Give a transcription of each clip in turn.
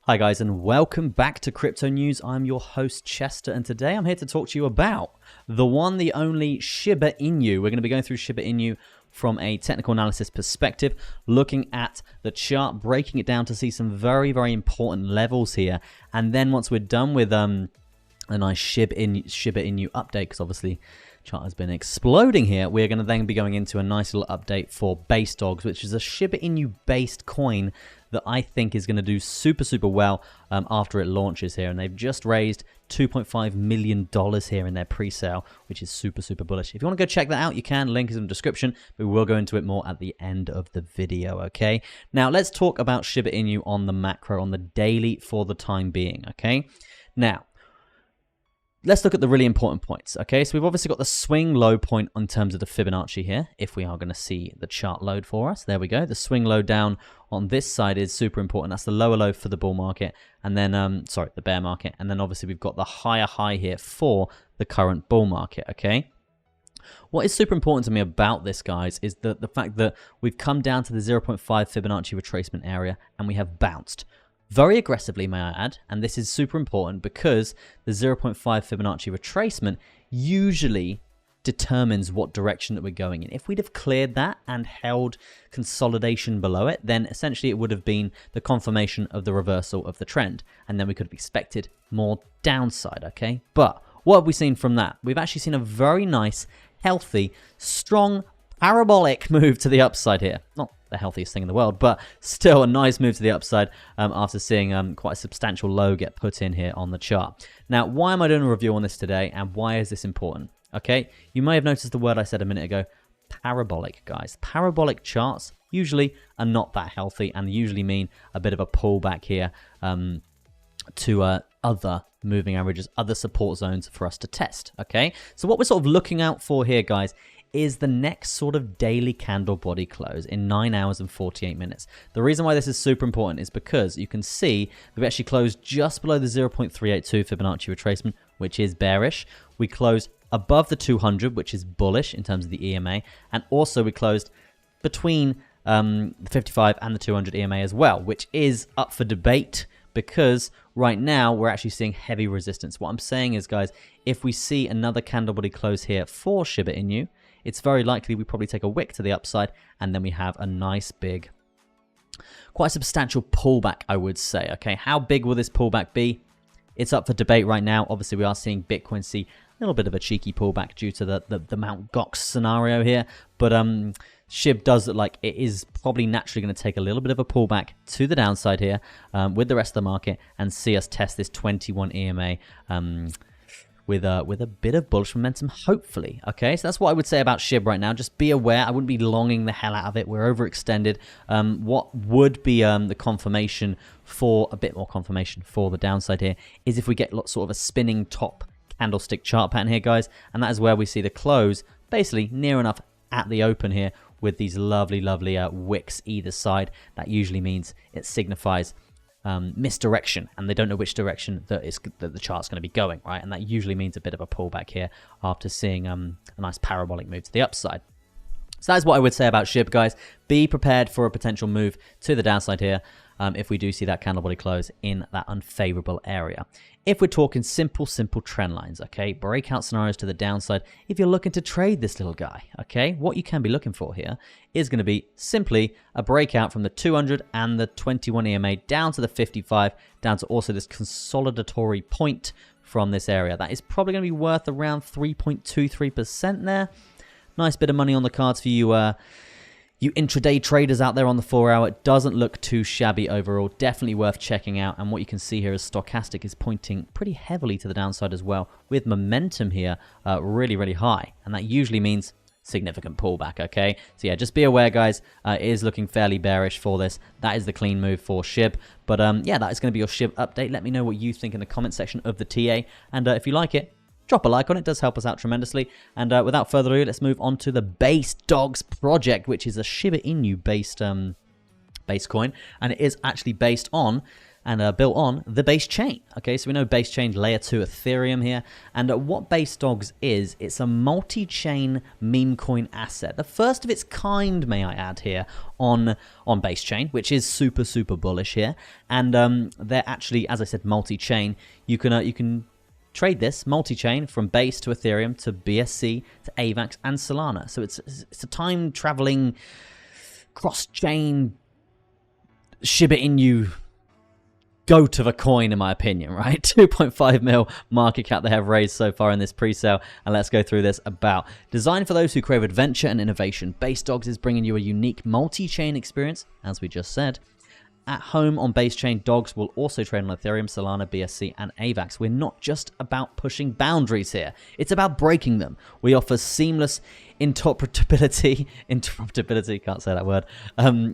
Hi guys, and welcome back to Crypto News. I'm your host Chester, and today I'm here to talk to you about the one, the only Shiba Inu. We're going to be going through Shiba Inu from a technical analysis perspective, looking at the chart, breaking it down to see some very, very important levels here. And then once we're done with a nice Shiba Inu update, because obviously chart has been exploding here, we're going to then be going into a nice little update for Base Dogs, which is a Shiba Inu based coin that I think is going to do super well after it launches here. And they've just raised $2.5 million here in their pre-sale, which is super bullish. If you want to go check that out, you can. Link is in the description, but we will go into it more at the end of the video, okay? Now, let's talk about Shiba Inu on the macro, on the daily for the time being, okay? Now, let's look at the really important points, okay? So we've obviously got the swing low point in terms of the Fibonacci here, if we are going to see the chart load for us. There we go. The swing low down on this side is super important. That's the lower low for the bull market, and then, the bear market. And then obviously we've got the higher high here for the current bull market, okay? What is super important to me about this, guys, is the fact that we've come down to the 0.5 Fibonacci retracement area, and we have bounced very aggressively, may I add, and this is super important because the 0.5 Fibonacci retracement usually determines what direction that we're going in. If we'd have cleared that and held consolidation below it, then essentially it would have been the confirmation of the reversal of the trend, and then we could have expected more downside, okay? But what have we seen from that? We've actually seen a very nice, healthy, strong, parabolic move to the upside here. Not the healthiest thing in the world, but still a nice move to the upside after seeing quite a substantial low get put in here on the chart. Now, why am I doing a review on this today, and why is this important? Okay, you may have noticed the word I said a minute ago, parabolic, guys. Parabolic charts usually are not that healthy and usually mean a bit of a pullback here to other moving averages, other support zones for us to test, okay? So what we're sort of looking out for here, guys, is the next sort of daily candle body close in 9 hours and 48 minutes. The reason why this is super important is because you can see we've actually closed just below the 0.382 Fibonacci retracement, which is bearish. We closed above the 200, which is bullish in terms of the EMA, and also we closed between the 55 and the 200 EMA as well, which is up for debate because right now we're actually seeing heavy resistance. What I'm saying is, guys, if we see another candle body close here for Shiba Inu, it's very likely we probably take a wick to the upside, and then we have a nice big, quite substantial pullback, I would say. Okay, how big will this pullback be? It's up for debate right now. Obviously, we are seeing Bitcoin see a little bit of a cheeky pullback due to the Mt. Gox scenario here, but SHIB does look like it is probably naturally going to take a little bit of a pullback to the downside here with the rest of the market and see us test this 21 EMA with a bit of bullish momentum, hopefully. Okay, so that's what I would say about SHIB right now. Just be aware. I wouldn't be longing the hell out of it. We're overextended. What would be the confirmation for a bit more confirmation for the downside here is if we get sort of a spinning top candlestick chart pattern here, guys, and that is where we see the close basically near enough at the open here with these lovely wicks either side. That usually means it signifies misdirection, and they don't know which direction that the chart's going to be going, right? And that usually means a bit of a pullback here after seeing a nice parabolic move to the upside. So that's what I would say about SHIB, guys. Be prepared for a potential move to the downside here if we do see that candle body close in that unfavorable area. If we're talking simple trend lines, okay, breakout scenarios to the downside, if you're looking to trade this little guy, okay, what you can be looking for here is going to be simply a breakout from the 200 and the 21 EMA down to the 55, down to also this consolidatory point from this area. That is probably going to be worth around 3.23% there. Nice bit of money on the cards for you intraday traders out there on the 4 hour. It doesn't look too shabby overall. Definitely worth checking out. And what you can see here is stochastic is pointing pretty heavily to the downside as well, with momentum here really high. And that usually means significant pullback, okay? So yeah, just be aware, guys. It is looking fairly bearish for this. That is the clean move for SHIB. But yeah, that is going to be your SHIB update. Let me know what you think in the comment section of the TA. And if you like it, drop a like on it. It does help us out tremendously. And without further ado, let's move on to the Base Dogs project, which is a Shiba Inu based base coin, and it is actually based on and built on the base chain. Okay, so we know base chain layer 2 Ethereum here, and what Base Dogs is, it's a multi-chain meme coin asset, the first of its kind, may I add here, on base chain, which is super bullish here. And they're actually, as I said, multi-chain. You can trade this multi-chain from Base to Ethereum to BSC to AVAX and Solana. So it's a time-traveling cross-chain Shiba Inu goat of a coin, in my opinion, right? 2.5 mil market cap they have raised so far in this pre-sale, and let's go through this. About designed for those who crave adventure and innovation, Base Dogs is bringing you a unique multi-chain experience, as we just said. At home on Base Chain, Dogs will also trade on Ethereum, Solana, BSC, and AVAX. We're not just about pushing boundaries here. It's about breaking them. We offer seamless interoperability, can't say that word,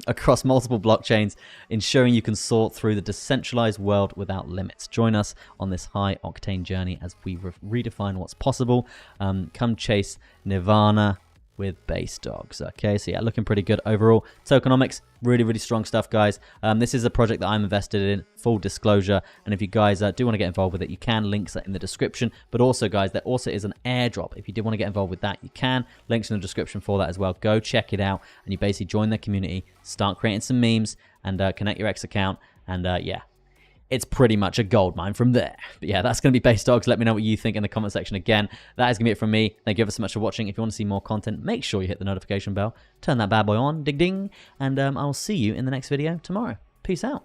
across multiple blockchains, ensuring you can sort through the decentralized world without limits. Join us on this high-octane journey as we redefine what's possible. Come chase Nirvana with Base Dogs. Okay, so yeah, looking pretty good overall. Tokenomics, really strong stuff, guys. This is a project that I'm invested in, full disclosure, and if you guys do want to get involved with it, you can. Links are in the description. But also, guys, there also is an airdrop. If you did want to get involved with that, you can. Links in the description for that as well. Go check it out, and you basically join their community, start creating some memes, and connect your X account, and yeah, it's pretty much a gold mine from there. But yeah, that's going to be Base Dogs. Let me know what you think in the comment section again. That is going to be it from me. Thank you ever so much for watching. If you want to see more content, make sure you hit the notification bell. Turn that bad boy on. Ding, ding. And I'll see you in the next video tomorrow. Peace out.